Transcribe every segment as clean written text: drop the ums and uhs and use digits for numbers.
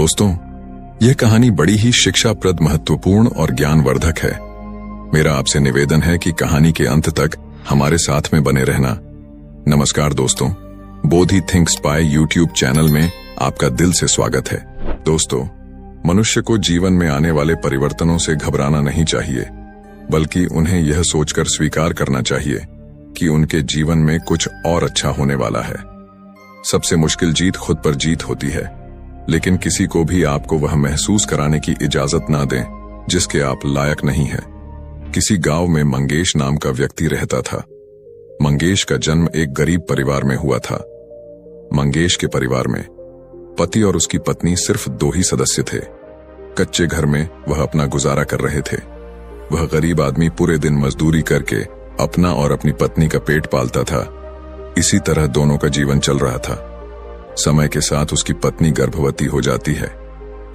दोस्तों, यह कहानी बड़ी ही शिक्षाप्रद, महत्वपूर्ण और ज्ञानवर्धक है। मेरा आपसे निवेदन है कि कहानी के अंत तक हमारे साथ में बने रहना। नमस्कार दोस्तों, बोधि थिंक्स बाय यूट्यूब चैनल में आपका दिल से स्वागत है। दोस्तों, मनुष्य को जीवन में आने वाले परिवर्तनों से घबराना नहीं चाहिए, बल्कि उन्हें यह सोचकर स्वीकार करना चाहिए कि उनके जीवन में कुछ और अच्छा होने वाला है। सबसे मुश्किल जीत खुद पर जीत होती है, लेकिन किसी को भी आपको वह महसूस कराने की इजाजत ना दें जिसके आप लायक नहीं हैं। किसी गांव में मंगेश नाम का व्यक्ति रहता था। मंगेश का जन्म एक गरीब परिवार में हुआ था। मंगेश के परिवार में पति और उसकी पत्नी सिर्फ 2 ही सदस्य थे। कच्चे घर में वह अपना गुजारा कर रहे थे। वह गरीब आदमी पूरे दिन मजदूरी करके अपना और अपनी पत्नी का पेट पालता था। इसी तरह दोनों का जीवन चल रहा था। समय के साथ उसकी पत्नी गर्भवती हो जाती है।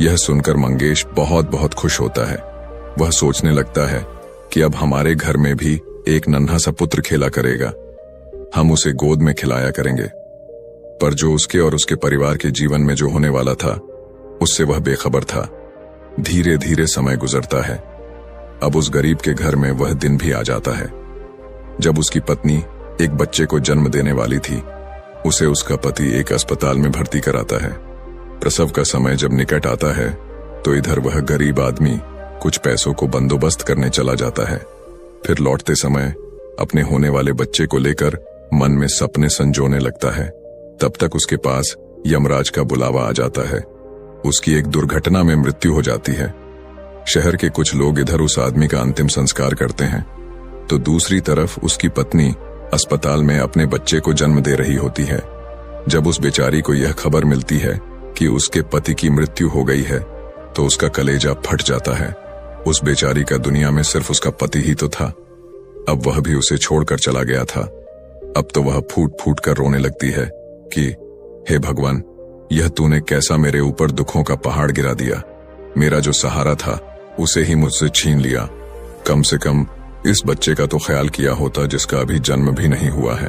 यह सुनकर मंगेश बहुत खुश होता है। वह सोचने लगता है कि अब हमारे घर में भी एक नन्हा सा पुत्र खेला करेगा। हम उसे गोद में खिलाया करेंगे। पर जो उसके और उसके परिवार के जीवन में जो होने वाला था, उससे वह बेखबर था। धीरे धीरे समय गुजरता है। अब उस गरीब के घर में वह दिन भी आ जाता है जब उसकी पत्नी एक बच्चे को जन्म देने वाली थी। उसे उसका पति एक अस्पताल में भर्ती कराता है। प्रसव का समय जब निकट आता है तो इधर वह गरीब आदमी कुछ पैसों को बंदोबस्त करने चला जाता है। फिर लौटते समय अपने होने वाले बच्चे को लेकर मन में सपने संजोने लगता है। तब तक उसके पास यमराज का बुलावा आ जाता है। उसकी एक दुर्घटना में मृत्यु हो जाती है। शहर के कुछ लोग इधर उस आदमी का अंतिम संस्कार करते हैं, तो दूसरी तरफ उसकी पत्नी अस्पताल में अपने बच्चे को जन्म दे रही होती है। जब उस बेचारी को यह खबर मिलती है कि उसके पति की मृत्यु हो गई है, तो उसका कलेजा फट जाता है। उस बेचारी का दुनिया में सिर्फ उसका पति ही तो था। अब वह भी उसे छोड़कर चला गया था। अब तो वह फूट फूट कर रोने लगती है कि हे भगवान, यह तूने कैसा मेरे ऊपर दुखों का पहाड़ गिरा दिया। मेरा जो सहारा था उसे ही मुझसे छीन लिया। कम से कम इस बच्चे का तो ख्याल किया होता जिसका अभी जन्म भी नहीं हुआ है।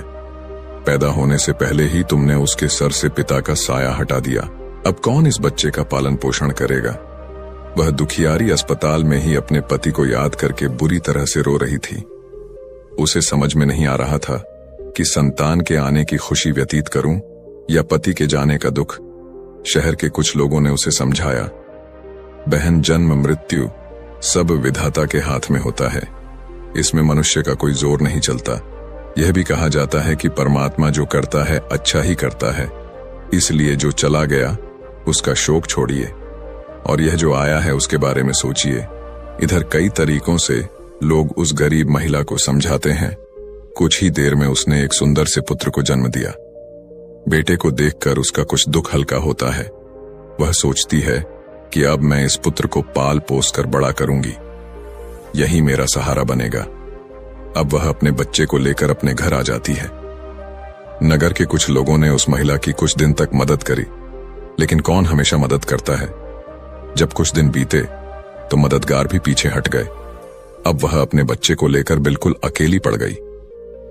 पैदा होने से पहले ही तुमने उसके सर से पिता का साया हटा दिया। अब कौन इस बच्चे का पालन पोषण करेगा। वह दुखियारी अस्पताल में ही अपने पति को याद करके बुरी तरह से रो रही थी। उसे समझ में नहीं आ रहा था कि संतान के आने की खुशी व्यतीत करूं या पति के जाने का दुख। शहर के कुछ लोगों ने उसे समझाया, बहन, जन्म मृत्यु सब विधाता के हाथ में होता है। इसमें मनुष्य का कोई जोर नहीं चलता। यह भी कहा जाता है कि परमात्मा जो करता है अच्छा ही करता है, इसलिए जो चला गया उसका शोक छोड़िए और यह जो आया है उसके बारे में सोचिए। इधर कई तरीकों से लोग उस गरीब महिला को समझाते हैं। कुछ ही देर में उसने एक सुंदर से पुत्र को जन्म दिया। बेटे को देखकर उसका कुछ दुख हल्का होता है। वह सोचती है कि अब मैं इस पुत्र को पाल पोस कर बड़ा करूंगी, यही मेरा सहारा बनेगा। अब वह अपने बच्चे को लेकर अपने घर आ जाती है। नगर के कुछ लोगों ने उस महिला की कुछ दिन तक मदद करी, लेकिन कौन हमेशा मदद करता है। जब कुछ दिन बीते तो मददगार भी पीछे हट गए। अब वह अपने बच्चे को लेकर बिल्कुल अकेली पड़ गई।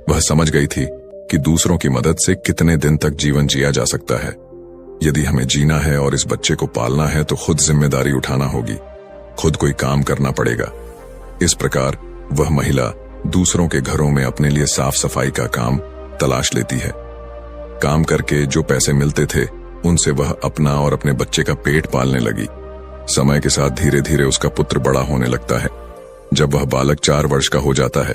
वह समझ गई थी कि दूसरों की मदद से कितने दिन तक जीवन जिया जा सकता है। यदि हमें जीना है और इस बच्चे को पालना है तो खुद जिम्मेदारी उठाना होगी, खुद कोई काम करना पड़ेगा। इस प्रकार वह महिला दूसरों के घरों में अपने लिए साफ सफाई का काम तलाश लेती है। काम करके जो पैसे मिलते थे उनसे वह अपना और अपने बच्चे का पेट पालने लगी। समय के साथ धीरे धीरे उसका पुत्र बड़ा होने लगता है। जब वह बालक 4 वर्ष का हो जाता है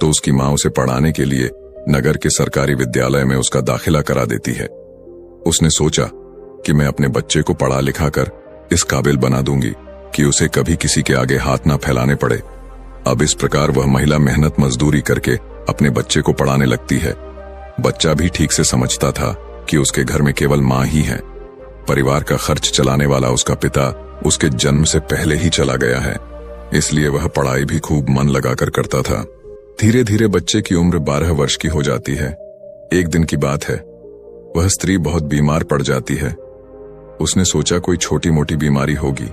तो उसकी मां उसे पढ़ाने के लिए नगर के सरकारी विद्यालय में उसका दाखिला करा देती है। उसने सोचा कि मैं अपने बच्चे को पढ़ा लिखा कर इस काबिल बना दूंगी कि उसे कभी किसी के आगे हाथ ना फैलाने पड़े। अब इस प्रकार वह महिला मेहनत मजदूरी करके अपने बच्चे को पढ़ाने लगती है। बच्चा भी ठीक से समझता था कि उसके घर में केवल मां ही है। परिवार का खर्च चलाने वाला उसका पिता उसके जन्म से पहले ही चला गया है, इसलिए वह पढ़ाई भी खूब मन लगाकर करता था। धीरे धीरे बच्चे की उम्र 12 वर्ष की हो जाती है। एक दिन की बात है, वह स्त्री बहुत बीमार पड़ जाती है। उसने सोचा कोई छोटी मोटी बीमारी होगी,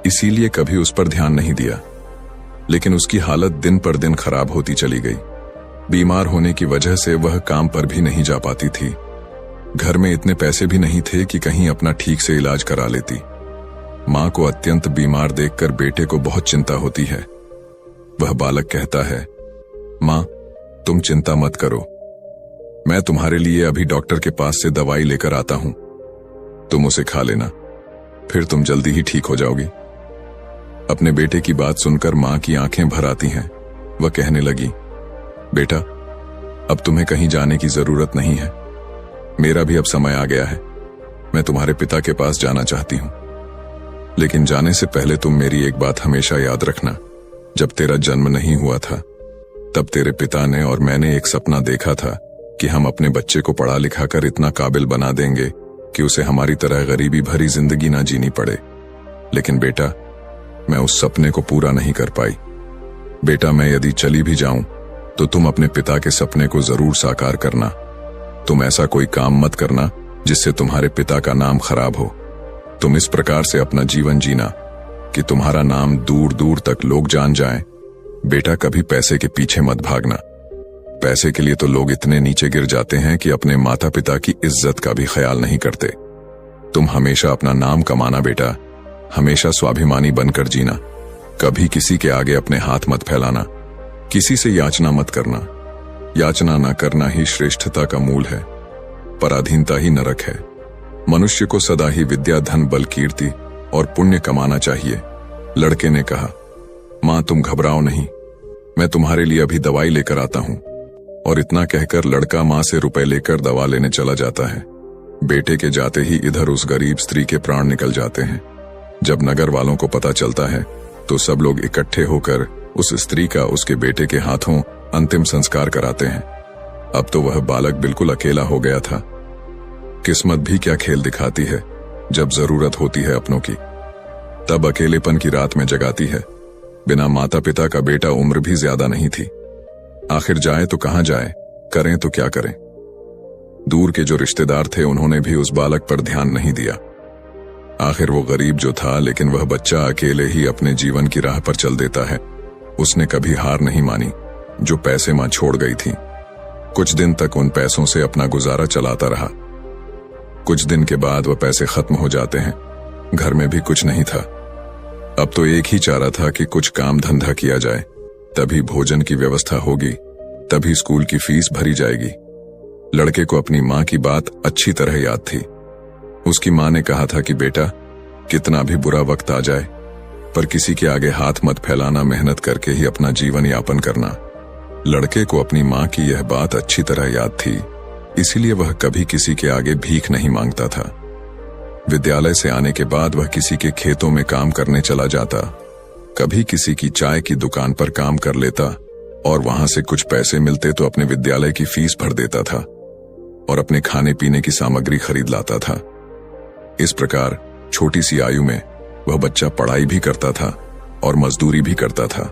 इसीलिए कभी उस पर ध्यान नहीं दिया, लेकिन उसकी हालत दिन पर दिन खराब होती चली गई। बीमार होने की वजह से वह काम पर भी नहीं जा पाती थी। घर में इतने पैसे भी नहीं थे कि कहीं अपना ठीक से इलाज करा लेती। मां को अत्यंत बीमार देखकर बेटे को बहुत चिंता होती है। वह बालक कहता है, मां, तुम चिंता मत करो, मैं तुम्हारे लिए अभी डॉक्टर के पास से दवाई लेकर आता हूं, तुम उसे खा लेना, फिर तुम जल्दी ही ठीक हो जाओगी। अपने बेटे की बात सुनकर मां की आंखें भर आती हैं। वह कहने लगी, बेटा, अब तुम्हें कहीं जाने की जरूरत नहीं है, मेरा भी अब समय आ गया है, मैं तुम्हारे पिता के पास जाना चाहती हूं। लेकिन जाने से पहले तुम मेरी एक बात हमेशा याद रखना, जब तेरा जन्म नहीं हुआ था तब तेरे पिता ने और मैंने एक सपना देखा था कि हम अपने बच्चे को पढ़ा लिखा कर इतना काबिल बना देंगे कि उसे हमारी तरह गरीबी भरी जिंदगी ना जीनी पड़े। लेकिन बेटा, मैं उस सपने को पूरा नहीं कर पाई। बेटा, मैं यदि चली भी जाऊं तो तुम अपने पिता के सपने को जरूर साकार करना। तुम ऐसा कोई काम मत करना जिससे तुम्हारे पिता का नाम खराब हो। तुम इस प्रकार से अपना जीवन जीना कि तुम्हारा नाम दूर दूर तक लोग जान जाएं। बेटा, कभी पैसे के पीछे मत भागना। पैसे के लिए तो लोग इतने नीचे गिर जाते हैं कि अपने माता पिता की इज्जत का भी ख्याल नहीं करते। तुम हमेशा अपना नाम कमाना बेटा, हमेशा स्वाभिमानी बनकर जीना। कभी किसी के आगे अपने हाथ मत फैलाना, किसी से याचना मत करना। याचना न करना ही श्रेष्ठता का मूल है, पराधीनता ही नरक है। मनुष्य को सदा ही विद्या, धन, बल, कीर्ति और पुण्य कमाना चाहिए। लड़के ने कहा, मां, तुम घबराओ नहीं, मैं तुम्हारे लिए अभी दवाई लेकर आता हूं। और इतना कहकर लड़का मां से रुपए लेकर दवा लेने चला जाता है। बेटे के जाते ही इधर उस गरीब स्त्री के प्राण निकल जाते हैं। जब नगर वालों को पता चलता है तो सब लोग इकट्ठे होकर उस स्त्री का उसके बेटे के हाथों अंतिम संस्कार कराते हैं। अब तो वह बालक बिल्कुल अकेला हो गया था। किस्मत भी क्या खेल दिखाती है, जब जरूरत होती है अपनों की तब अकेलेपन की रात में जगाती है। बिना माता पिता का बेटा उम्र भी ज्यादा नहीं थी। आखिर जाए तो कहां जाए, करें तो क्या करें। दूर के जो रिश्तेदार थे उन्होंने भी उस बालक पर ध्यान नहीं दिया। आखिर वो गरीब जो था, लेकिन वह बच्चा अकेले ही अपने जीवन की राह पर चल देता है। उसने कभी हार नहीं मानी, जो पैसे मां छोड़ गई थी। कुछ दिन तक उन पैसों से अपना गुजारा चलाता रहा। कुछ दिन के बाद वह पैसे खत्म हो जाते हैं। घर में भी कुछ नहीं था। अब तो एक ही चारा था कि कुछ काम धंधा किया जाए, तभी भोजन की व्यवस्था होगी, तभी स्कूल की फीस भरी जाएगी। लड़के को अपनी मां की बात अच्छी तरह याद थी। उसकी मां ने कहा था कि बेटा, कितना भी बुरा वक्त आ जाए पर किसी के आगे हाथ मत फैलाना, मेहनत करके ही अपना जीवन यापन करना। लड़के को अपनी मां की यह बात अच्छी तरह याद थी, इसीलिए वह कभी किसी के आगे भीख नहीं मांगता था। विद्यालय से आने के बाद वह किसी के खेतों में काम करने चला जाता, कभी किसी की चाय की दुकान पर काम कर लेता और वहां से कुछ पैसे मिलते तो अपने विद्यालय की फीस भर देता था और अपने खाने पीने की सामग्री खरीद लाता था। इस प्रकार छोटी सी आयु में वह बच्चा पढ़ाई भी करता था और मजदूरी भी करता था।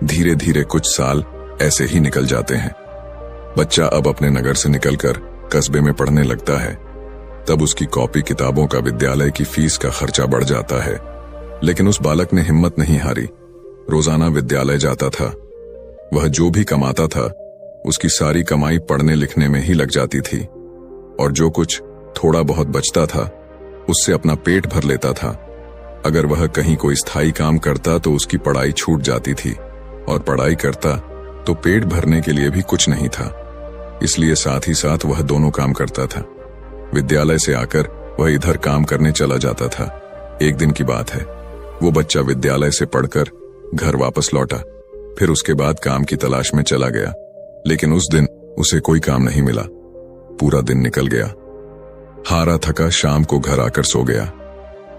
धीरे धीरे कुछ साल ऐसे ही निकल जाते हैं। बच्चा अब अपने नगर से निकलकर कस्बे में पढ़ने लगता है। तब उसकी कॉपी किताबों का, विद्यालय की फीस का खर्चा बढ़ जाता है। लेकिन उस बालक ने हिम्मत नहीं हारी। रोजाना विद्यालय जाता था। वह जो भी कमाता था उसकी सारी कमाई पढ़ने लिखने में ही लग जाती थी और जो कुछ थोड़ा बहुत बचता था उससे अपना पेट भर लेता था। अगर वह कहीं कोई स्थायी काम करता तो उसकी पढ़ाई छूट जाती थी और पढ़ाई करता तो पेट भरने के लिए भी कुछ नहीं था। इसलिए साथ ही साथ वह दोनों काम करता था। विद्यालय से आकर वह इधर काम करने चला जाता था। एक दिन की बात है, वो बच्चा विद्यालय से पढ़कर घर वापस लौटा, फिर उसके बाद काम की तलाश में चला गया। लेकिन उस दिन उसे कोई काम नहीं मिला। पूरा दिन निकल गया। हारा थका शाम को घर आकर सो गया।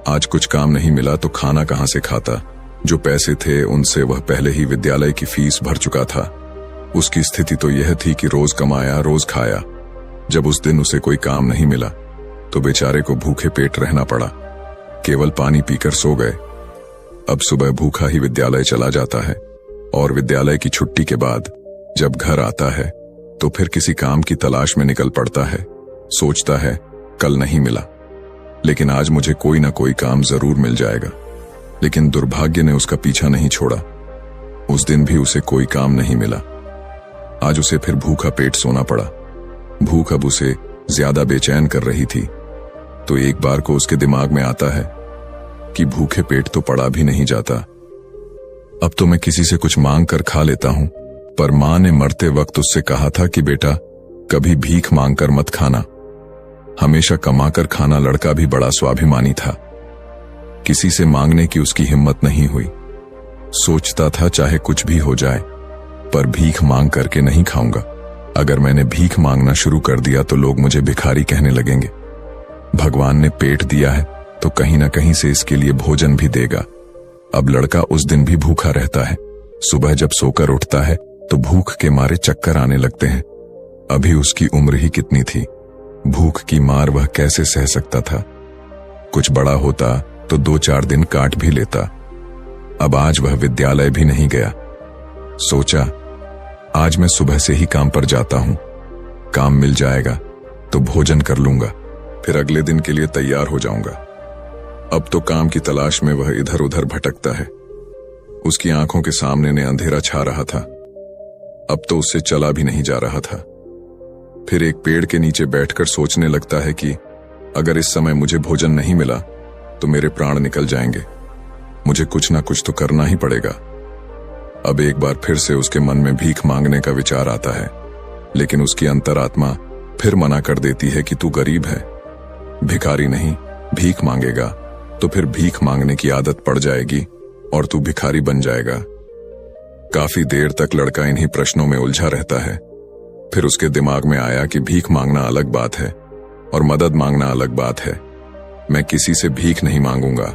आज कुछ काम नहीं मिला तो खाना कहां से खाता। जो पैसे थे उनसे वह पहले ही विद्यालय की फीस भर चुका था। उसकी स्थिति तो यह थी कि रोज कमाया रोज खाया। जब उस दिन उसे कोई काम नहीं मिला तो बेचारे को भूखे पेट रहना पड़ा। केवल पानी पीकर सो गए। अब सुबह भूखा ही विद्यालय चला जाता है और विद्यालय की छुट्टी के बाद जब घर आता है तो फिर किसी काम की तलाश में निकल पड़ता है। सोचता है कल नहीं मिला, लेकिन आज मुझे कोई ना कोई काम जरूर मिल जाएगा। लेकिन दुर्भाग्य ने उसका पीछा नहीं छोड़ा। उस दिन भी उसे कोई काम नहीं मिला। आज उसे फिर भूखा पेट सोना पड़ा। भूख अब उसे ज्यादा बेचैन कर रही थी। तो एक बार को उसके दिमाग में आता है कि भूखे पेट तो पड़ा भी नहीं जाता। अब तो मैं किसी से कुछ मांग कर खा लेता हूं, पर मां ने मरते वक्त उससे कहा था कि बेटा कभी भीख मांग कर मत खाना। हमेशा कमाकर खाना। लड़का भी बड़ा स्वाभिमानी था। किसी से मांगने की उसकी हिम्मत नहीं हुई। सोचता था चाहे कुछ भी हो जाए, पर भीख मांग करके नहीं खाऊंगा। अगर मैंने भीख मांगना शुरू कर दिया तो लोग मुझे भिखारी कहने लगेंगे। भगवान ने पेट दिया है तो कहीं ना कहीं से इसके लिए भोजन भी देगा। अब लड़का उस दिन भी भूखा रहता है। सुबह जब सोकर उठता है तो भूख के मारे चक्कर आने लगते हैं। अभी उसकी उम्र ही कितनी थी, भूख की मार वह कैसे सह सकता था। कुछ बड़ा होता तो 2-4 दिन काट भी लेता। अब आज वह विद्यालय भी नहीं गया। सोचा आज मैं सुबह से ही काम पर जाता हूं, काम मिल जाएगा तो भोजन कर लूंगा, फिर अगले दिन के लिए तैयार हो जाऊंगा। अब तो काम की तलाश में वह इधर उधर भटकता है। उसकी आंखों के सामने ने अंधेरा छा रहा था। अब तो उससे चला भी नहीं जा रहा था। फिर एक पेड़ के नीचे बैठकर सोचने लगता है कि अगर इस समय मुझे भोजन नहीं मिला तो मेरे प्राण निकल जाएंगे। मुझे कुछ ना कुछ तो करना ही पड़ेगा। अब एक बार फिर से उसके मन में भीख मांगने का विचार आता है, लेकिन उसकी अंतरात्मा फिर मना कर देती है कि तू गरीब है, भिखारी नहीं। भीख मांगेगा तो फिर भीख मांगने की आदत पड़ जाएगी और तू भिखारी बन जाएगा। काफी देर तक लड़का इन्हीं प्रश्नों में उलझा रहता है। फिर उसके दिमाग में आया कि भीख मांगना अलग बात है और मदद मांगना अलग बात है। मैं किसी से भीख नहीं मांगूंगा,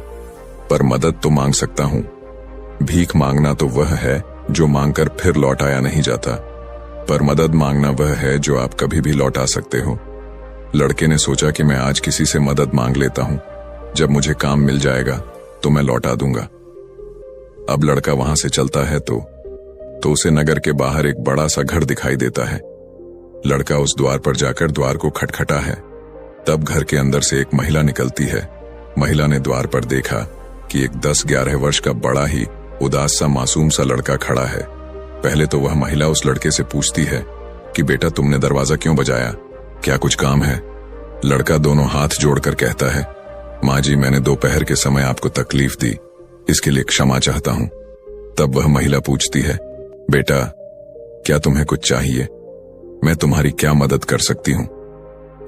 पर मदद तो मांग सकता हूं। भीख मांगना तो वह है जो मांगकर फिर लौटाया नहीं जाता, पर मदद मांगना वह है जो आप कभी भी लौटा सकते हो। लड़के ने सोचा कि मैं आज किसी से मदद मांग लेता हूं, जब मुझे काम मिल जाएगा तो मैं लौटा दूंगा। अब लड़का वहां से चलता है तो उसे नगर के बाहर एक बड़ा सा घर दिखाई देता है। लड़का उस द्वार पर जाकर द्वार को खटखटा है। तब घर के अंदर से एक महिला निकलती है। महिला ने द्वार पर देखा कि एक 10-11 वर्ष का बड़ा ही उदास सा मासूम सा लड़का खड़ा है। पहले तो वह महिला उस लड़के से पूछती है कि बेटा तुमने दरवाजा क्यों बजाया, क्या कुछ काम है? लड़का दोनों हाथ जोड़कर कहता है, माँ जी मैंने दोपहर के समय आपको तकलीफ दी, इसके लिए क्षमा चाहता हूँ। तब वह महिला पूछती है, बेटा क्या तुम्हें कुछ चाहिए? मैं तुम्हारी क्या मदद कर सकती हूँ?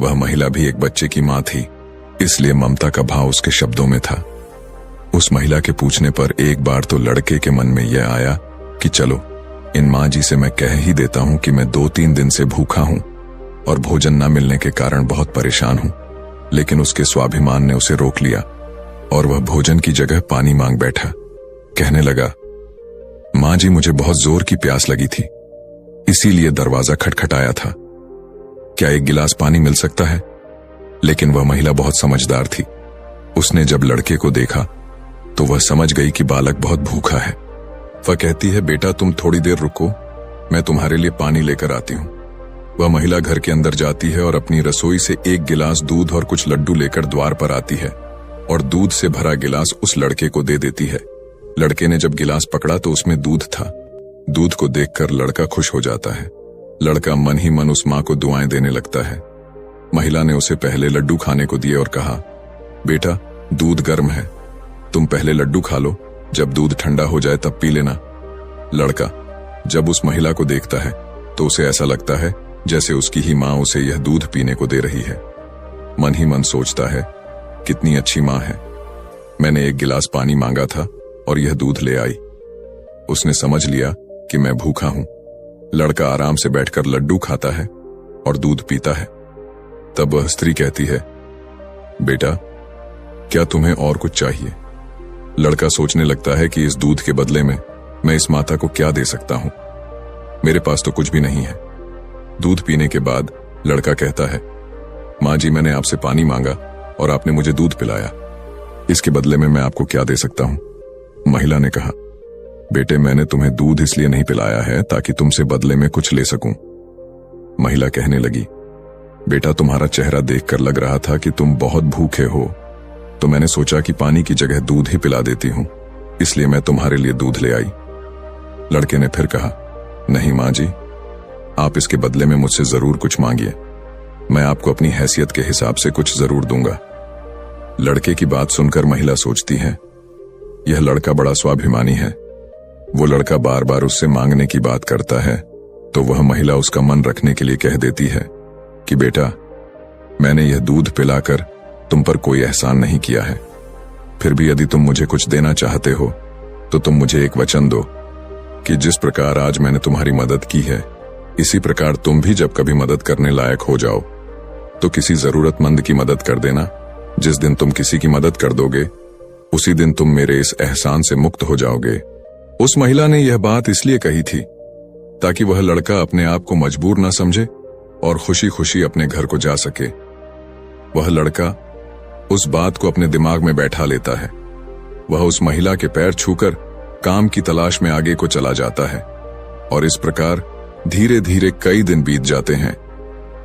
वह महिला भी एक बच्चे की माँ थी, इसलिए ममता का भाव उसके शब्दों में था। उस महिला के पूछने पर एक बार तो लड़के के मन में यह आया कि चलो इन माँ जी से मैं कह ही देता हूँ कि मैं 2-3 दिन से भूखा हूँ और भोजन न मिलने के कारण बहुत परेशान हूँ। लेकिन उसके स्वाभिमान ने उसे रोक लिया और वह भोजन की जगह पानी मांग बैठा। कहने लगा, माँ जी मुझे बहुत जोर की प्यास लगी थी, इसीलिए दरवाजा खटखटाया था। क्या एक गिलास पानी मिल सकता है? लेकिन वह महिला बहुत समझदार थी। उसने जब लड़के को देखा तो वह समझ गई कि बालक बहुत भूखा है। वह कहती है, बेटा तुम थोड़ी देर रुको, मैं तुम्हारे लिए पानी लेकर आती हूँ। वह महिला घर के अंदर जाती है और अपनी रसोई से एक गिलास दूध और कुछ लड्डू लेकर द्वार पर आती है और दूध से भरा गिलास उस लड़के को दे देती है। लड़के ने जब गिलास पकड़ा तो उसमें दूध था। दूध को देखकर लड़का खुश हो जाता है। लड़का मन ही मन उस माँ को दुआएं देने लगता है। महिला ने उसे पहले लड्डू खाने को दिए और कहा, बेटा दूध गर्म है, तुम पहले लड्डू खा लो, जब दूध ठंडा हो जाए तब पी लेना। लड़का जब उस महिला को देखता है तो उसे ऐसा लगता है जैसे उसकी ही माँ उसे यह दूध पीने को दे रही है। मन ही मन सोचता है, कितनी अच्छी माँ है, मैंने एक गिलास पानी मांगा था और यह दूध ले आई। उसने समझ लिया कि मैं भूखा हूं। लड़का आराम से बैठकर लड्डू खाता है और दूध पीता है। तब वह स्त्री कहती है, बेटा क्या तुम्हें और कुछ चाहिए? लड़का सोचने लगता है कि इस दूध के बदले में मैं इस माता को क्या दे सकता हूं। मेरे पास तो कुछ भी नहीं है। दूध पीने के बाद लड़का कहता है, माँ जी मैंने आपसे पानी मांगा और आपने मुझे दूध पिलाया, इसके बदले में मैं आपको क्या दे सकता हूं? महिला ने कहा, बेटे मैंने तुम्हें दूध इसलिए नहीं पिलाया है ताकि तुमसे बदले में कुछ ले सकूं। महिला कहने लगी, बेटा तुम्हारा चेहरा देखकर लग रहा था कि तुम बहुत भूखे हो, तो मैंने सोचा कि पानी की जगह दूध ही पिला देती हूं, इसलिए मैं तुम्हारे लिए दूध ले आई। लड़के ने फिर कहा, नहीं माँ जी, आप इसके बदले में मुझसे जरूर कुछ मांगिए। मैं आपको अपनी हैसियत के हिसाब से कुछ जरूर दूंगा। लड़के की बात सुनकर महिला सोचती है, यह लड़का बड़ा स्वाभिमानी है। वो लड़का बार बार उससे मांगने की बात करता है, तो वह महिला उसका मन रखने के लिए कह देती है कि बेटा, मैंने यह दूध पिलाकर तुम पर कोई एहसान नहीं किया है। फिर भी यदि तुम मुझे कुछ देना चाहते हो तो तुम मुझे एक वचन दो कि जिस प्रकार आज मैंने तुम्हारी मदद की है, इसी प्रकार तुम भी जब कभी मदद करने लायक हो जाओ तो किसी जरूरतमंद की मदद कर देना। जिस दिन तुम किसी की मदद कर दोगे, उसी दिन तुम मेरे इस एहसान से मुक्त हो जाओगे। उस महिला ने यह बात इसलिए कही थी ताकि वह लड़का अपने आप को मजबूर न समझे और खुशी खुशी अपने घर को जा सके। वह लड़का उस बात को अपने दिमाग में बैठा लेता है। वह उस महिला के पैर छूकर काम की तलाश में आगे को चला जाता है और इस प्रकार धीरे धीरे कई दिन बीत जाते हैं।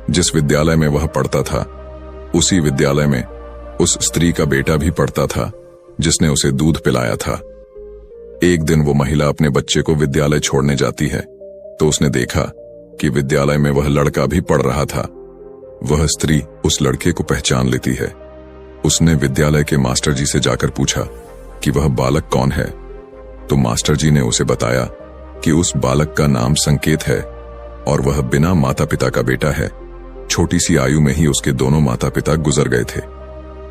जिस विद्यालय में वह पढ़ता था, उसी विद्यालय में उस स्त्री का बेटा भी पढ़ता था जिसने उसे दूध पिलाया था। एक दिन वो महिला अपने बच्चे को विद्यालय छोड़ने जाती है तो उसने देखा कि विद्यालय में वह लड़का भी पढ़ रहा था। वह स्त्री उस लड़के को पहचान लेती है। उसने विद्यालय के मास्टर जी से जाकर पूछा कि वह बालक कौन है, तो मास्टर जी ने उसे बताया कि उस बालक का नाम संकेत है और वह बिना माता पिता का बेटा है। छोटी सी आयु में ही उसके दोनों माता पिता गुजर गए थे।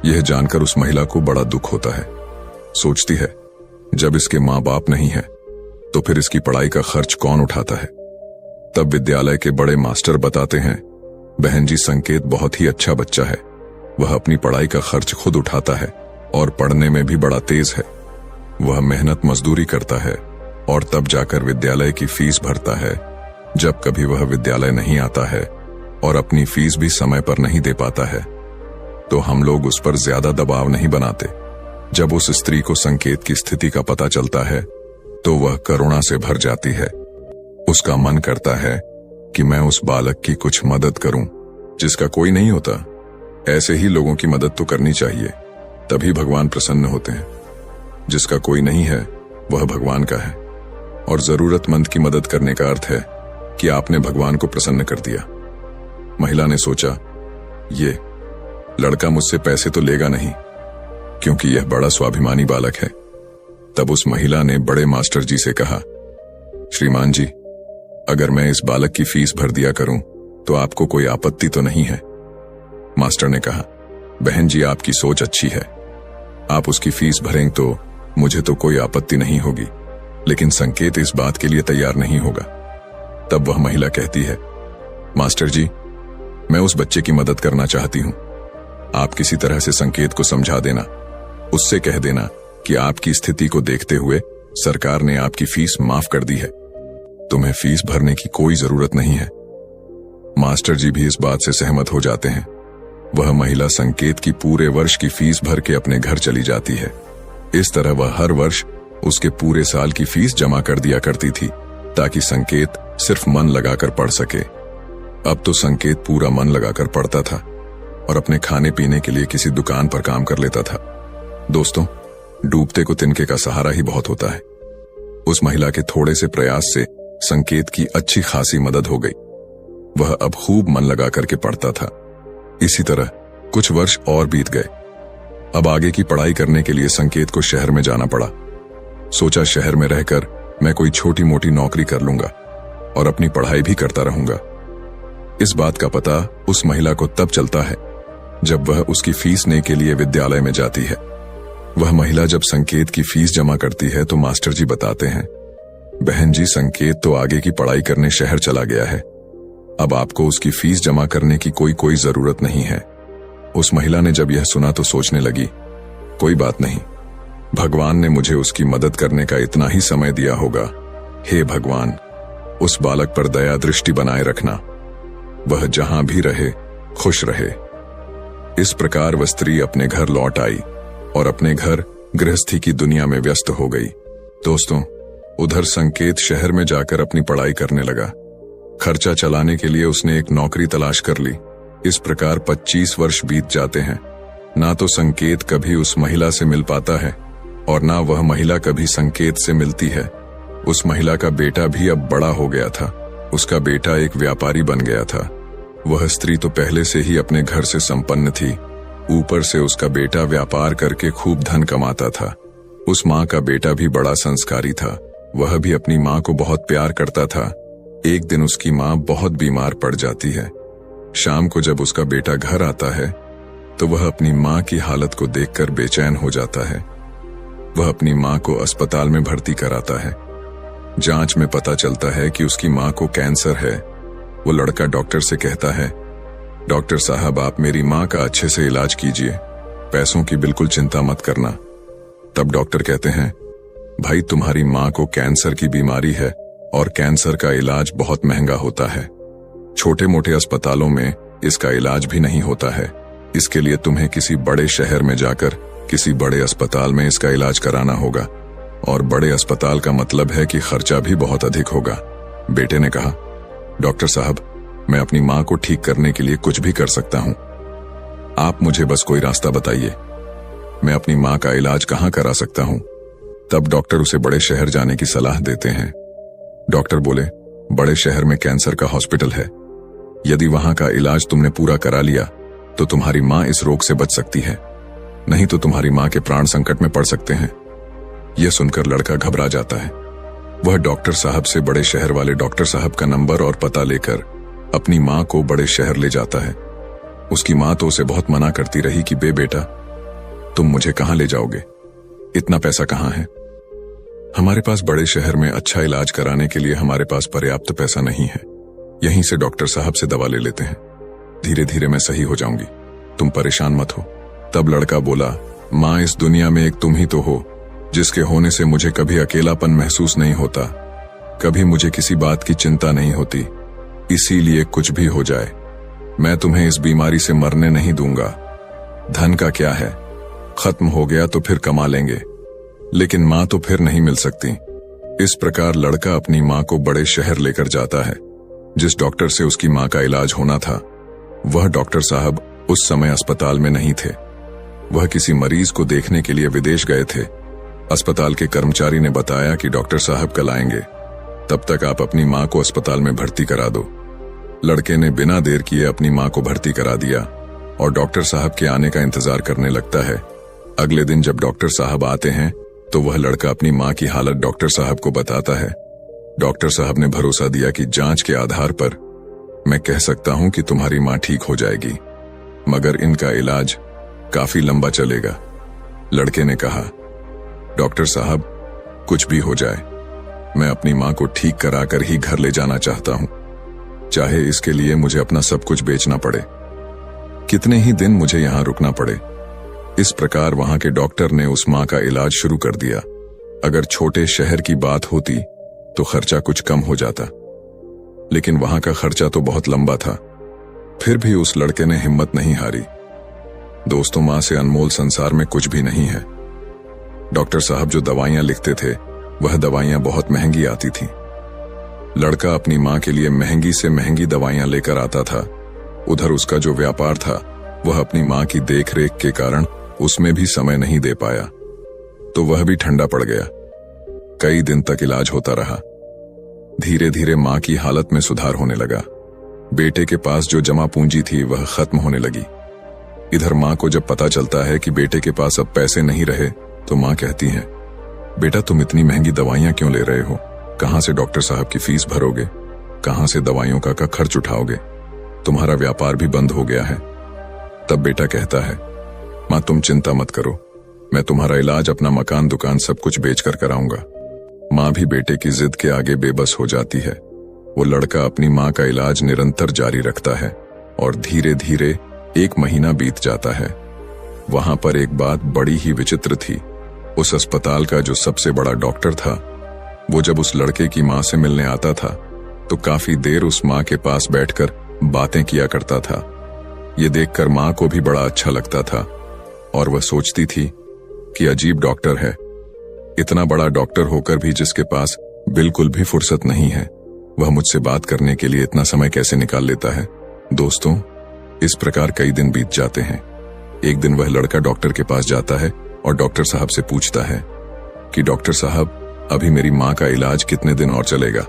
यह जानकर उस महिला को बड़ा दुख होता है। सोचती है, जब इसके माँ बाप नहीं है तो फिर इसकी पढ़ाई का खर्च कौन उठाता है। तब विद्यालय के बड़े मास्टर बताते हैं, बहन जी, संकेत बहुत ही अच्छा बच्चा है। वह अपनी पढ़ाई का खर्च खुद उठाता है और पढ़ने में भी बड़ा तेज है। वह मेहनत मजदूरी करता है और तब जाकर विद्यालय की फीस भरता है। जब कभी वह विद्यालय नहीं आता है और अपनी फीस भी समय पर नहीं दे पाता है तो हम लोग उस पर ज्यादा दबाव नहीं बनाते। जब उस स्त्री को संकेत की स्थिति का पता चलता है तो वह करुणा से भर जाती है। उसका मन करता है कि मैं उस बालक की कुछ मदद करूं जिसका कोई नहीं होता। ऐसे ही लोगों की मदद तो करनी चाहिए, तभी भगवान प्रसन्न होते हैं। जिसका कोई नहीं है वह भगवान का है और जरूरतमंद की मदद करने का अर्थ है कि आपने भगवान को प्रसन्न कर दिया। महिला ने सोचा, ये लड़का मुझसे पैसे तो लेगा नहीं क्योंकि यह बड़ा स्वाभिमानी बालक है। तब उस महिला ने बड़े मास्टर जी से कहा, श्रीमान जी, अगर मैं इस बालक की फीस भर दिया करूं तो आपको कोई आपत्ति तो नहीं है। मास्टर ने कहा, बहन जी, आपकी सोच अच्छी है, आप उसकी फीस भरें तो मुझे तो कोई आपत्ति नहीं होगी, लेकिन संकेत इस बात के लिए तैयार नहीं होगा। तब वह महिला कहती है, मास्टर जी, मैं उस बच्चे की मदद करना चाहती हूं। आप किसी तरह से संकेत को समझा देना, उससे कह देना कि आपकी स्थिति को देखते हुए सरकार ने आपकी फीस माफ कर दी है, तुम्हें फीस भरने की कोई जरूरत नहीं है। मास्टर जी भी इस बात से सहमत हो जाते हैं। वह महिला संकेत की पूरे वर्ष की फीस भर के अपने घर चली जाती है। इस तरह वह हर वर्ष उसके पूरे साल की फीस जमा कर दिया करती थी ताकि संकेत सिर्फ मन लगाकर पढ़ सके। अब तो संकेत पूरा मन लगाकर पढ़ता था और अपने खाने पीने के लिए किसी दुकान पर काम कर लेता था। दोस्तों, डूबते को तिनके का सहारा ही बहुत होता है। उस महिला के थोड़े से प्रयास से संकेत की अच्छी खासी मदद हो गई। वह अब खूब मन लगा करके पढ़ता था। इसी तरह कुछ वर्ष और बीत गए। अब आगे की पढ़ाई करने के लिए संकेत को शहर में जाना पड़ा। सोचा, शहर में रहकर मैं कोई छोटी मोटी नौकरी कर लूंगा और अपनी पढ़ाई भी करता रहूंगा। इस बात का पता उस महिला को तब चलता है जब वह उसकी फीस लेने के लिए विद्यालय में जाती है। वह महिला जब संकेत की फीस जमा करती है तो मास्टर जी बताते हैं, बहन जी, संकेत तो आगे की पढ़ाई करने शहर चला गया है, अब आपको उसकी फीस जमा करने की कोई जरूरत नहीं है। उस महिला ने जब यह सुना तो सोचने लगी, कोई बात नहीं, भगवान ने मुझे उसकी मदद करने का इतना ही समय दिया होगा। हे भगवान, उस बालक पर दया दृष्टि बनाए रखना, वह जहां भी रहे खुश रहे। इस प्रकार वह स्त्री अपने घर लौट आई और अपने घर गृहस्थी की दुनिया में व्यस्त हो गई। दोस्तों, उधर संकेत शहर में जाकर अपनी पढ़ाई करने लगा। खर्चा चलाने के लिए उसने एक नौकरी तलाश कर ली। इस प्रकार 25 वर्ष बीत जाते हैं। ना तो संकेत कभी उस महिला से मिल पाता है और ना वह महिला कभी संकेत से मिलती है। उस महिला का बेटा भी अब बड़ा हो गया था। उसका बेटा एक व्यापारी बन गया था। वह स्त्री तो पहले से ही अपने घर से संपन्न थी, ऊपर से उसका बेटा व्यापार करके खूब धन कमाता था। उस माँ का बेटा भी बड़ा संस्कारी था, वह भी अपनी माँ को बहुत प्यार करता था। एक दिन उसकी माँ बहुत बीमार पड़ जाती है। शाम को जब उसका बेटा घर आता है तो वह अपनी माँ की हालत को देखकर बेचैन हो जाता है। वह अपनी माँ को अस्पताल में भर्ती कराता है। जांच में पता चलता है कि उसकी माँ को कैंसर है। वो लड़का डॉक्टर से कहता है, डॉक्टर साहब आप मेरी माँ का अच्छे से इलाज कीजिए, पैसों की बिल्कुल चिंता मत करना। तब डॉक्टर कहते हैं, भाई तुम्हारी माँ को कैंसर की बीमारी है और कैंसर का इलाज बहुत महंगा होता है। छोटे मोटे अस्पतालों में इसका इलाज भी नहीं होता है। इसके लिए तुम्हें किसी बड़े शहर में जाकर किसी बड़े अस्पताल में इसका इलाज कराना होगा, और बड़े अस्पताल का मतलब है कि खर्चा भी बहुत अधिक होगा। बेटे ने कहा, डॉक्टर साहब मैं अपनी माँ को ठीक करने के लिए कुछ भी कर सकता हूँ, आप मुझे बस कोई रास्ता बताइए, मैं अपनी माँ का इलाज कहाँ करा सकता हूँ। तब डॉक्टर उसे बड़े शहर जाने की सलाह देते हैं। डॉक्टर बोले, बड़े शहर में कैंसर का हॉस्पिटल है, यदि वहां का इलाज तुमने पूरा करा लिया तो तुम्हारी माँ इस रोग से बच सकती है, नहीं तो तुम्हारी माँ के प्राण संकट में पड़ सकते हैं। यह सुनकर लड़का घबरा जाता है। वह डॉक्टर साहब से बड़े शहर वाले डॉक्टर साहब का नंबर और पता लेकर अपनी माँ को बड़े शहर ले जाता है। उसकी माँ तो उसे बहुत मना करती रही कि बेटा तुम मुझे कहाँ ले जाओगे, इतना पैसा कहाँ है, हमारे पास बड़े शहर में अच्छा इलाज कराने के लिए हमारे पास पर्याप्त पैसा नहीं है, यहीं से डॉक्टर साहब से दवा ले लेते हैं, धीरे धीरे मैं सही हो जाऊंगी, तुम परेशान मत हो। तब लड़का बोला, माँ इस दुनिया में एक तुम ही तो हो, जिसके होने से मुझे कभी अकेलापन महसूस नहीं होता, कभी मुझे किसी बात की चिंता नहीं होती, इसीलिए कुछ भी हो जाए मैं तुम्हें इस बीमारी से मरने नहीं दूंगा। धन का क्या है, खत्म हो गया तो फिर कमा लेंगे, लेकिन माँ तो फिर नहीं मिल सकती। इस प्रकार लड़का अपनी माँ को बड़े शहर लेकर जाता है। जिस डॉक्टर से उसकी माँ का इलाज होना था, वह डॉक्टर साहब उस समय अस्पताल में नहीं थे, वह किसी मरीज को देखने के लिए विदेश गए थे। अस्पताल के कर्मचारी ने बताया कि डॉक्टर साहब कल आएंगे, तब तक आप अपनी माँ को अस्पताल में भर्ती करा दो। लड़के ने बिना देर किए अपनी माँ को भर्ती करा दिया और डॉक्टर साहब के आने का इंतजार करने लगता है। अगले दिन जब डॉक्टर साहब आते हैं तो वह लड़का अपनी माँ की हालत डॉक्टर साहब को बताता है। डॉक्टर साहब ने भरोसा दिया कि जांच के आधार पर मैं कह सकता हूं कि तुम्हारी माँ ठीक हो जाएगी, मगर इनका इलाज काफी लंबा चलेगा। लड़के ने कहा, डॉक्टर साहब कुछ भी हो जाए मैं अपनी माँ को ठीक कराकर ही घर ले जाना चाहता हूं, चाहे इसके लिए मुझे अपना सब कुछ बेचना पड़े, कितने ही दिन मुझे यहां रुकना पड़े। इस प्रकार वहां के डॉक्टर ने उस माँ का इलाज शुरू कर दिया। अगर छोटे शहर की बात होती तो खर्चा कुछ कम हो जाता, लेकिन वहां का खर्चा तो बहुत लंबा था। फिर भी उस लड़के ने हिम्मत नहीं हारी। दोस्तों, माँ से अनमोल संसार में कुछ भी नहीं है। डॉक्टर साहब जो दवाइयां लिखते थे वह दवाइयां बहुत महंगी आती थीं। लड़का अपनी माँ के लिए महंगी से महंगी दवाइयां लेकर आता था। उधर उसका जो व्यापार था वह अपनी माँ की देखरेख के कारण उसमें भी समय नहीं दे पाया, तो वह भी ठंडा पड़ गया। कई दिन तक इलाज होता रहा। धीरे धीरे माँ की हालत में सुधार होने लगा। बेटे के पास जो जमा पूंजी थी वह खत्म होने लगी। इधर माँ को जब पता चलता है कि बेटे के पास अब पैसे नहीं रहे तो माँ कहती है, बेटा तुम इतनी महंगी दवाइयां क्यों ले रहे हो, कहां से डॉक्टर साहब की फीस भरोगे, कहां से दवाइयों का खर्च उठाओगे, तुम्हारा व्यापार भी बंद हो गया है। तब बेटा कहता है, माँ तुम चिंता मत करो, मैं तुम्हारा इलाज अपना मकान दुकान सब कुछ बेचकर कराऊंगा। माँ भी बेटे की जिद के आगे बेबस हो जाती है। वो लड़का अपनी माँ का इलाज निरंतर जारी रखता है और धीरे धीरे 1 महीना बीत जाता है। वहां पर एक बात बड़ी ही विचित्र थी। उस अस्पताल का जो सबसे बड़ा डॉक्टर था, वो जब उस लड़के की माँ से मिलने आता था तो काफी देर उस माँ के पास बैठकर बातें किया करता था। ये देखकर माँ को भी बड़ा अच्छा लगता था और वह सोचती थी कि अजीब डॉक्टर है, इतना बड़ा डॉक्टर होकर भी जिसके पास बिल्कुल भी फुर्सत नहीं है, वह मुझसे बात करने के लिए इतना समय कैसे निकाल लेता है। दोस्तों, इस प्रकार कई दिन बीत जाते हैं। एक दिन वह लड़का डॉक्टर के पास जाता है और डॉक्टर साहब से पूछता है कि डॉक्टर साहब अभी मेरी माँ का इलाज कितने दिन और चलेगा।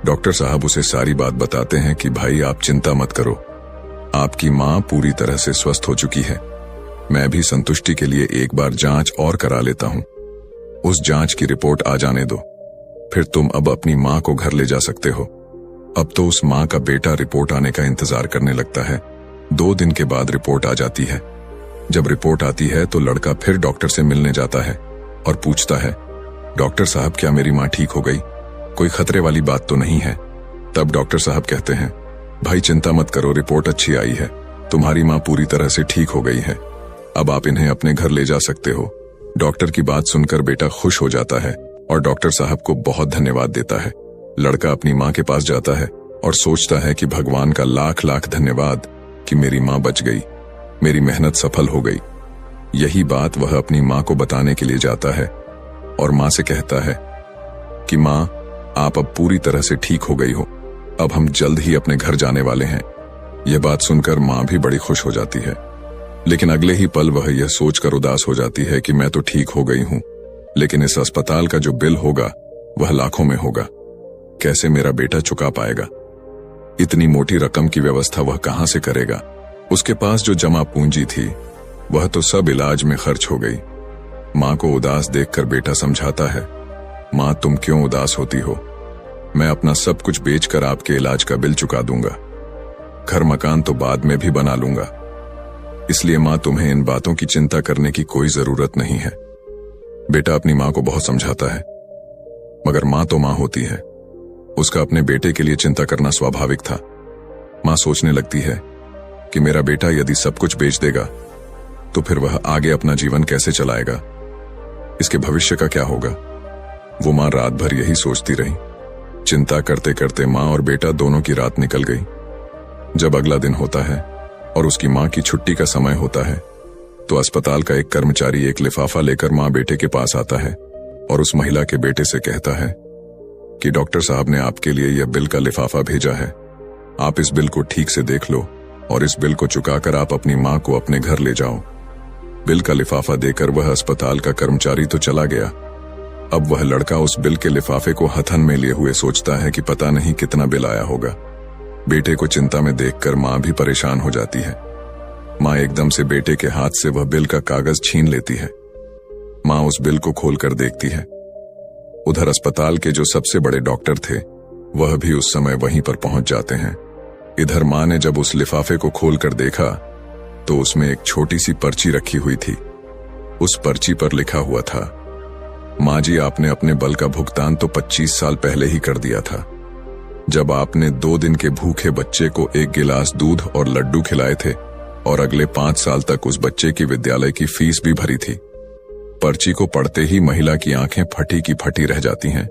डॉक्टर साहब उसे सारी बात बताते हैं कि भाई आप चिंता मत करो, आपकी माँ पूरी तरह से स्वस्थ हो चुकी है। मैं भी संतुष्टि के लिए एक बार जांच और करा लेता हूँ। उस जांच की रिपोर्ट आ जाने दो, फिर तुम अब अपनी माँ को घर ले जा सकते हो। अब तो उस माँ का बेटा रिपोर्ट आने का इंतजार करने लगता है। 2 दिन के बाद रिपोर्ट आ जाती है। जब रिपोर्ट आती है तो लड़का फिर डॉक्टर से मिलने जाता है और पूछता है, डॉक्टर साहब क्या मेरी माँ ठीक हो गई? कोई खतरे वाली बात तो नहीं है? तब डॉक्टर साहब कहते हैं, भाई चिंता मत करो, रिपोर्ट अच्छी आई है, तुम्हारी माँ पूरी तरह से ठीक हो गई है, अब आप इन्हें अपने घर ले जा सकते हो। डॉक्टर की बात सुनकर बेटा खुश हो जाता है और डॉक्टर साहब को बहुत धन्यवाद देता है। लड़का अपनी माँ के पास जाता है और सोचता है कि भगवान का लाख लाख धन्यवाद कि मेरी माँ बच गई, मेरी मेहनत सफल हो गई। यही बात वह अपनी माँ को बताने के लिए जाता है और माँ से कहता है कि माँ, आप अब पूरी तरह से ठीक हो गई हो, अब हम जल्द ही अपने घर जाने वाले हैं। यह बात सुनकर माँ भी बड़ी खुश हो जाती है, लेकिन अगले ही पल वह यह सोचकर उदास हो जाती है कि मैं तो ठीक हो गई हूँ, लेकिन इस अस्पताल का जो बिल होगा वह लाखों में होगा। कैसे मेरा बेटा चुका पाएगा? इतनी मोटी रकम की व्यवस्था वह कहां से करेगा? उसके पास जो जमा पूंजी थी वह तो सब इलाज में खर्च हो गई। माँ को उदास देखकर बेटा समझाता है, माँ तुम क्यों उदास होती हो? मैं अपना सब कुछ बेचकर आपके इलाज का बिल चुका दूंगा। घर मकान तो बाद में भी बना लूंगा, इसलिए माँ तुम्हें इन बातों की चिंता करने की कोई जरूरत नहीं है। बेटा अपनी माँ को बहुत समझाता है, मगर माँ तो माँ होती है, उसका अपने बेटे के लिए चिंता करना स्वाभाविक था। माँ सोचने लगती है कि मेरा बेटा यदि सब कुछ बेच देगा तो फिर वह आगे अपना जीवन कैसे चलाएगा, इसके भविष्य का क्या होगा? वो माँ रात भर यही सोचती रही। चिंता करते करते माँ और बेटा दोनों की रात निकल गई। जब अगला दिन होता है और उसकी माँ की छुट्टी का समय होता है तो अस्पताल का एक कर्मचारी एक लिफाफा लेकर माँ बेटे के पास आता है और उस महिला के बेटे से कहता है कि डॉक्टर साहब ने आपके लिए यह बिल का लिफाफा भेजा है, आप इस बिल को ठीक से देख लो और इस बिल को चुकाकर आप अपनी माँ को अपने घर ले जाओ। बिल का लिफाफा देकर वह अस्पताल का कर्मचारी तो चला गया। अब वह लड़का उस बिल के लिफाफे को हथन में लिए हुए सोचता है कि पता नहीं कितना बिल आया होगा। बेटे को चिंता में देखकर माँ भी परेशान हो जाती है। माँ एकदम से बेटे के हाथ से वह बिल का कागज छीन लेती है। माँ उस बिल को खोलकर देखती है। उधर अस्पताल के जो सबसे बड़े डॉक्टर थे वह भी उस समय वहीं पर पहुंच जाते हैं। इधर माँ ने जब उस लिफाफे को खोलकर देखा तो उसमें एक छोटी सी पर्ची रखी हुई थी। उस पर्ची पर लिखा हुआ था, माँ जी आपने अपने बल का भुगतान तो 25 साल पहले ही कर दिया था, जब आपने 2 दिन के भूखे बच्चे को 1 गिलास दूध और लड्डू खिलाए थे और अगले 5 साल तक उस बच्चे की विद्यालय की फीस भी भरी थी। पर्ची को पढ़ते ही महिला की आंखें फटी की फटी रह जाती हैं।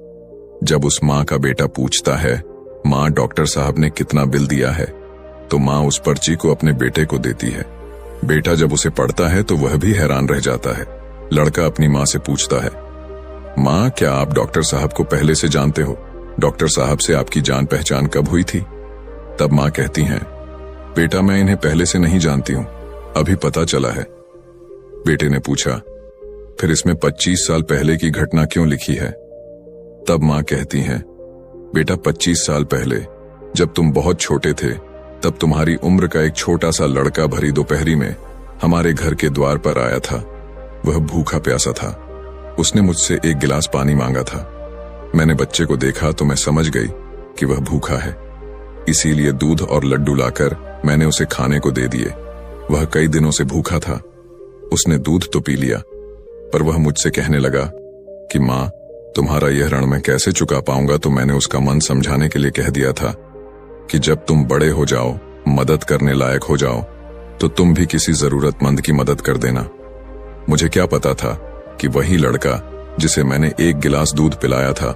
जब उस माँ का बेटा पूछता है, माँ डॉक्टर साहब ने कितना बिल दिया है, तो माँ उस पर्ची को अपने बेटे को देती है। बेटा जब उसे पढ़ता है तो वह भी हैरान रह जाता है। लड़का अपनी माँ से पूछता है, माँ क्या आप डॉक्टर साहब को पहले से जानते हो? डॉक्टर साहब से आपकी जान पहचान कब हुई थी? तब माँ कहती हैं, बेटा मैं इन्हें पहले से नहीं जानती हूँ, अभी पता चला है। बेटे ने पूछा, फिर इसमें 25 साल पहले की घटना क्यों लिखी है? तब माँ कहती हैं, बेटा 25 साल पहले जब तुम बहुत छोटे थे तब तुम्हारी उम्र का एक छोटा सा लड़का भरी दोपहरी में हमारे घर के द्वार पर आया था। वह भूखा प्यासा था। उसने मुझसे 1 गिलास पानी मांगा था। मैंने बच्चे को देखा तो मैं समझ गई कि वह भूखा है, इसीलिए दूध और लड्डू लाकर मैंने उसे खाने को दे दिए। वह कई दिनों से भूखा था। उसने दूध तो पी लिया, पर वह मुझसे कहने लगा कि माँ तुम्हारा यह ऋण मैं कैसे चुका पाऊंगा, तो मैंने उसका मन समझाने के लिए कह दिया था कि जब तुम बड़े हो जाओ, मदद करने लायक हो जाओ, तो तुम भी किसी जरूरतमंद की मदद कर देना। मुझे क्या पता था कि वही लड़का जिसे मैंने 1 गिलास दूध पिलाया था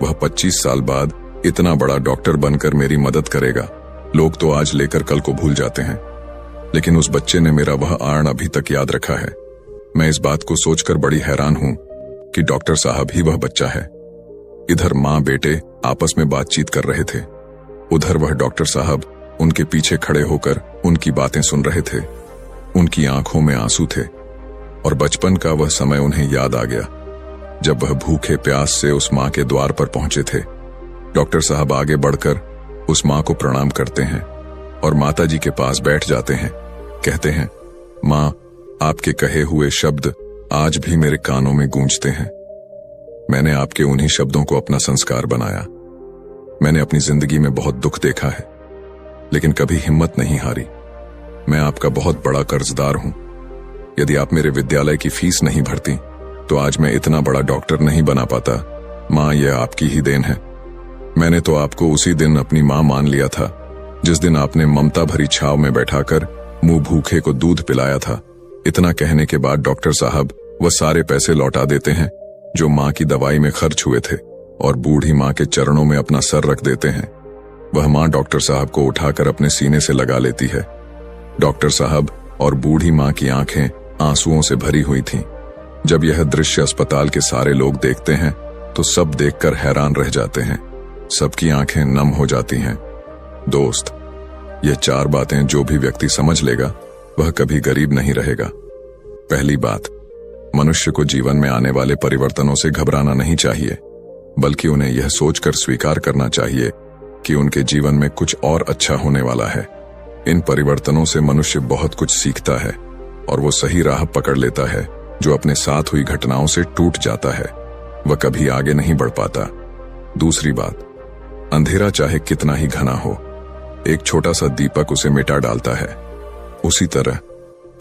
वह 25 साल बाद इतना बड़ा डॉक्टर बनकर मेरी मदद करेगा। लोग तो आज लेकर कल को भूल जाते हैं, लेकिन उस बच्चे ने मेरा वह आण अभी तक याद रखा है। मैं इस बात को सोचकर बड़ी हैरान हूं कि डॉक्टर साहब ही वह बच्चा है। इधर माँ बेटे आपस में बातचीत कर रहे थे, उधर वह डॉक्टर साहब उनके पीछे खड़े होकर उनकी बातें सुन रहे थे। उनकी आंखों में आंसू थे और बचपन का वह समय उन्हें याद आ गया जब वह भूखे प्यास से उस माँ के द्वार पर पहुंचे थे। डॉक्टर साहब आगे बढ़कर उस माँ को प्रणाम करते हैं और माताजी के पास बैठ जाते हैं। कहते हैं, माँ, आपके कहे हुए शब्द आज भी मेरे कानों में गूंजते हैं। मैंने आपके उन्हीं शब्दों को अपना संस्कार बनाया। मैंने अपनी जिंदगी में बहुत दुख देखा है, लेकिन कभी हिम्मत नहीं हारी। मैं आपका बहुत बड़ा कर्जदार हूं। यदि आप मेरे विद्यालय की फीस नहीं भरती तो आज मैं इतना बड़ा डॉक्टर नहीं बना पाता। माँ, यह आपकी ही देन है। मैंने तो आपको उसी दिन अपनी माँ मान लिया था जिस दिन आपने ममता भरी छाव में बैठाकर मुंह भूखे को दूध पिलाया था। इतना कहने के बाद डॉक्टर साहब वह सारे पैसे लौटा देते हैं जो माँ की दवाई में खर्च हुए थे और बूढ़ी माँ के चरणों में अपना सर रख देते हैं। वह माँ डॉक्टर साहब को उठाकर अपने सीने से लगा लेती है। डॉक्टर साहब और बूढ़ी माँ की आंखें आंसुओं से भरी हुई थीं। जब यह दृश्य अस्पताल के सारे लोग देखते हैं तो सब देखकर हैरान रह जाते हैं। सबकी आंखें नम हो जाती हैं। दोस्त, यह 4 बातें जो भी व्यक्ति समझ लेगा वह कभी गरीब नहीं रहेगा। पहली बात, मनुष्य को जीवन में आने वाले परिवर्तनों से घबराना नहीं चाहिए, बल्कि उन्हें यह सोचकर स्वीकार करना चाहिए कि उनके जीवन में कुछ और अच्छा होने वाला है। इन परिवर्तनों से मनुष्य बहुत कुछ सीखता है और वो सही राह पकड़ लेता है। जो अपने साथ हुई घटनाओं से टूट जाता है वह कभी आगे नहीं बढ़ पाता। दूसरी बात, अंधेरा चाहे कितना ही घना हो, एक छोटा सा दीपक उसे मिटा डालता है। उसी तरह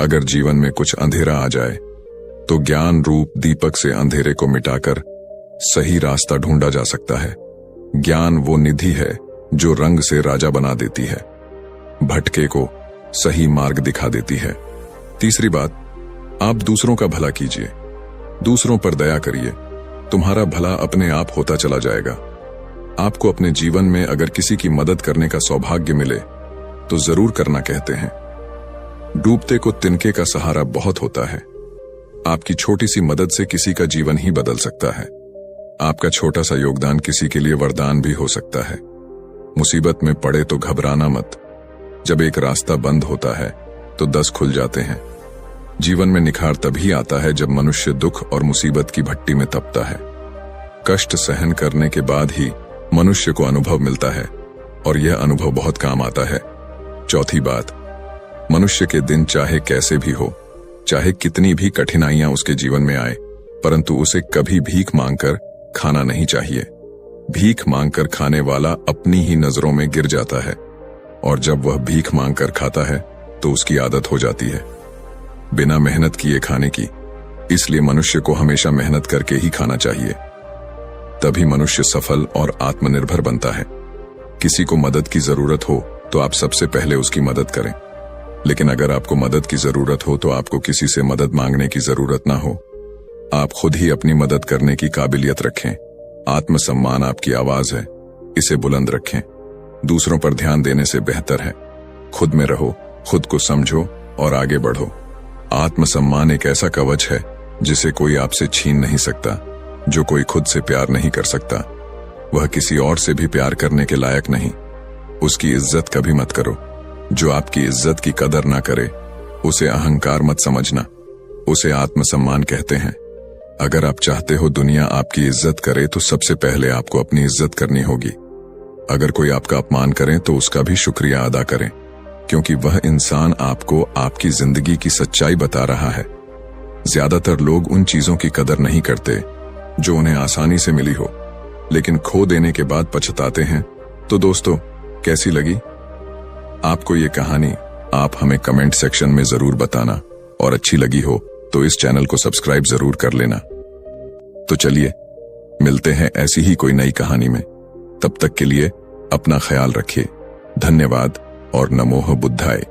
अगर जीवन में कुछ अंधेरा आ जाए तो ज्ञान रूप दीपक से अंधेरे को मिटाकर सही रास्ता ढूंढा जा सकता है। ज्ञान वो निधि है जो रंग से राजा बना देती है, भटके को सही मार्ग दिखा देती है। तीसरी बात, आप दूसरों का भला कीजिए, दूसरों पर दया करिए। तुम्हारा भला अपने आप होता चला जाएगा। आपको अपने जीवन में अगर किसी की मदद करने का सौभाग्य मिले तो जरूर करना कहते हैं। डूबते को तिनके का सहारा बहुत होता है। आपकी छोटी सी मदद से किसी का जीवन ही बदल सकता है। आपका छोटा सा योगदान किसी के लिए वरदान भी हो सकता है। मुसीबत में पड़े तो घबराना मत। जब एक रास्ता बंद होता है तो 10 खुल जाते हैं। जीवन में निखार तभी आता है जब मनुष्य दुख और मुसीबत की भट्टी में तपता है। कष्ट सहन करने के बाद ही मनुष्य को अनुभव मिलता है और यह अनुभव बहुत काम आता है। चौथी बात, मनुष्य के दिन चाहे कैसे भी हो, चाहे कितनी भी कठिनाइयां उसके जीवन में आए, परंतु उसे कभी भीख मांगकर खाना नहीं चाहिए। भीख मांगकर खाने वाला अपनी ही नजरों में गिर जाता है और जब वह भीख मांगकर खाता है तो उसकी आदत हो जाती है बिना मेहनत किए खाने की। इसलिए मनुष्य को हमेशा मेहनत करके ही खाना चाहिए, तभी मनुष्य सफल और आत्मनिर्भर बनता है। किसी को मदद की जरूरत हो तो आप सबसे पहले उसकी मदद करें, लेकिन अगर आपको मदद की जरूरत हो तो आपको किसी से मदद मांगने की जरूरत ना हो। आप खुद ही अपनी मदद करने की काबिलियत रखें। आत्मसम्मान आपकी आवाज है, इसे बुलंद रखें। दूसरों पर ध्यान देने से बेहतर है खुद में रहो, खुद को समझो और आगे बढ़ो। आत्मसम्मान एक ऐसा कवच है जिसे कोई आपसे छीन नहीं सकता। जो कोई खुद से प्यार नहीं कर सकता वह किसी और से भी प्यार करने के लायक नहीं। उसकी इज्जत कभी मत करो। जो आपकी इज्जत की कदर ना करे उसे अहंकार मत समझना, उसे आत्मसम्मान कहते हैं। अगर आप चाहते हो दुनिया आपकी इज्जत करे तो सबसे पहले आपको अपनी इज्जत करनी होगी। अगर कोई आपका अपमान करे तो उसका भी शुक्रिया अदा करें, क्योंकि वह इंसान आपको आपकी जिंदगी की सच्चाई बता रहा है। ज्यादातर लोग उन चीजों की कदर नहीं करते जो उन्हें आसानी से मिली हो, लेकिन खो देने के बाद पछताते हैं। तो दोस्तों, कैसी लगी आपको ये कहानी? आप हमें कमेंट सेक्शन में जरूर बताना, और अच्छी लगी हो तो इस चैनल को सब्सक्राइब जरूर कर लेना। तो चलिए मिलते हैं ऐसी ही कोई नई कहानी में। तब तक के लिए अपना ख्याल रखिए। धन्यवाद और नमोह बुद्धाय।